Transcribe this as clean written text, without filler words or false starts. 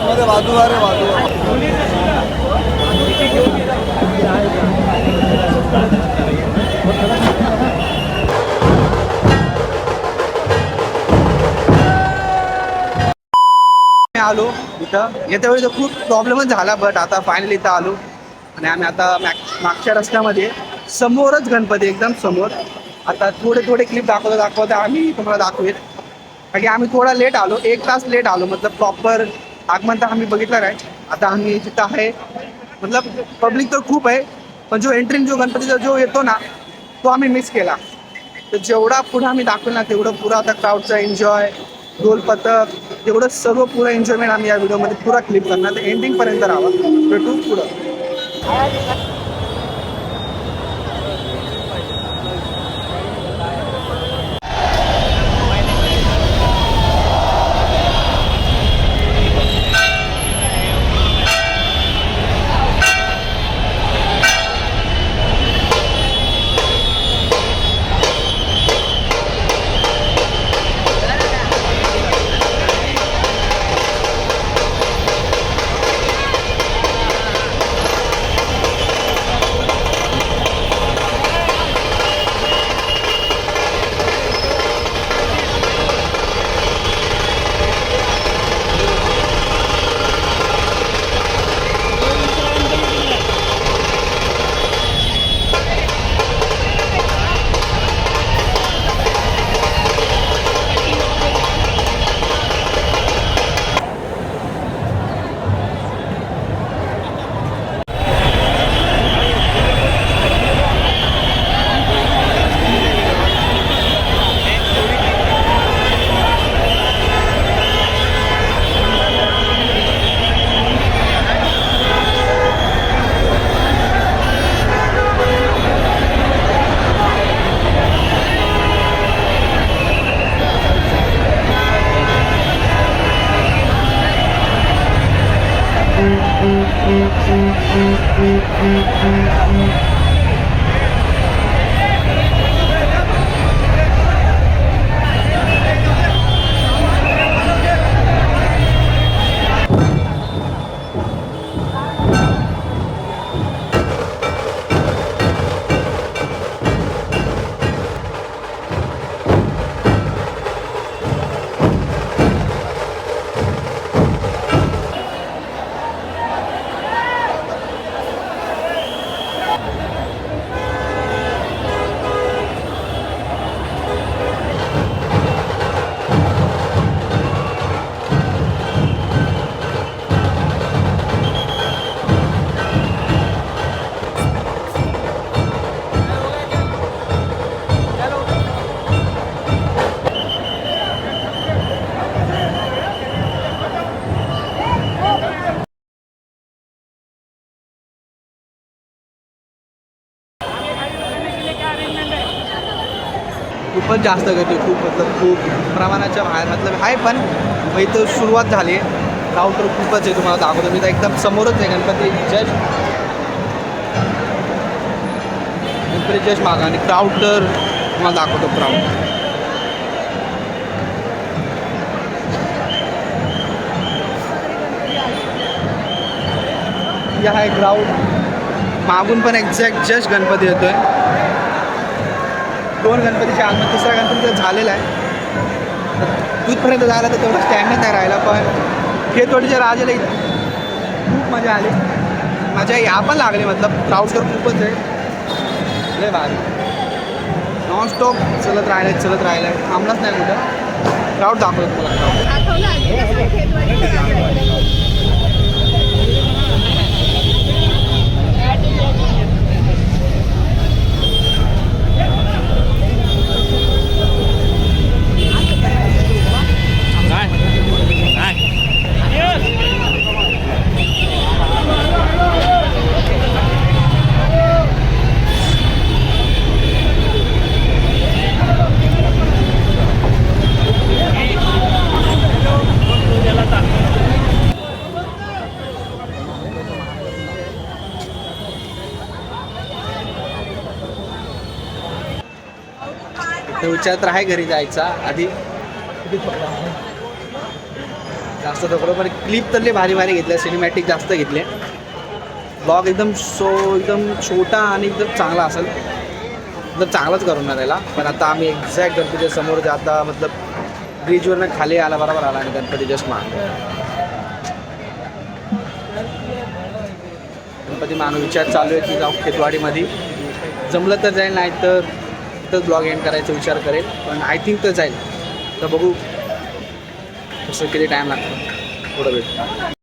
आतमध्ये वाजू रे वाजू. आलो इथं येत्या वेळी तर खूप प्रॉब्लेमच झाला, बट आता फायनली इथं आलो आणि आम्ही आता मागच्या रस्त्यामध्ये समोरच गणपती एकदम समोर. आता थोडे थोडे क्लिप दाखवता आम्ही तुम्हाला दाखवेल, कारण की आम्ही थोडा लेट आलो, 1 तास लेट आलो. मतलब प्रॉपर आगमन तर आम्ही बघितलं नाही. आता आम्ही जिथं आहे मतलब पब्लिक तर खूप आहे, पण जो एंट्रिंग जो गणपतीचा जो येतो ना तो आम्ही मिस केला. तर जेवढा पुढं आम्ही दाखवेल ना तेवढं पुरा आता क्राऊडचा एन्जॉय, ढोल पथक, एवढं सर्व पुरा एन्जॉयमेंट आम्ही या व्हिडिओमध्ये पुरा क्लिप करणार. तर एंडिंगपर्यंत राहावा, भेटू पुढं. खूपच जास्त गर्दी, खूप मतलब खूप प्रमाणाच्या बाहेर मतलब आहे. पण मग इथं सुरुवात झाली आहे. क्राऊड तर खूपच आहे, तुम्हाला दाखवतो मी तर एकदम समोरच आहे गणपती जस्ट मागा आणि क्राऊड तर तुम्हाला दाखवतो. क्राऊड या आहे क्राऊड. मागून पण एक्झॅक्ट जस्ट गणपती येतोय. 2 गणपतीचे आगमन, तिसरा गणपती झालेला आहे. तिथपर्यंत जायला तर तेवढा स्टॅमिना नाही राहिला, पण हे थोडीच्या राजाला खूप मजा आली. मजा या पण लागली, मतलब क्राऊड तर खूपच आहे. लय भारी, नॉनस्टॉप चलत राहिलं आहे, थांबलाच नाही कुठं. क्राऊड दाखवतो तुम्हाला. विचार तर आहे घरी जायचा आधी. जास्त थोडं पण क्लिप तर लय भारी भारी घेतल्या, सिनेमॅटिक जास्त घेतले. ब्लॉग एकदम एकदम छोटा आणि एकदम चांगला असेल, एकदम चांगलाच करणार याला. पण आता आम्ही एक्झॅक्ट गणपतीच्या समोर जे आता मतलब ब्रिजवरनं खाली आला बरोबर आला आणि गणपती जस्ट गणपती मानू विचार चालू आहे की जाऊ खेतवाडीमध्ये, जमलं तर जाईल, नाही तर तिथंच ब्लॉग एंड करायचा विचार करेल. पण आय थिंक तर जाईल, तर बघू कसं किती टाईम लागतो, थोडं वेळ.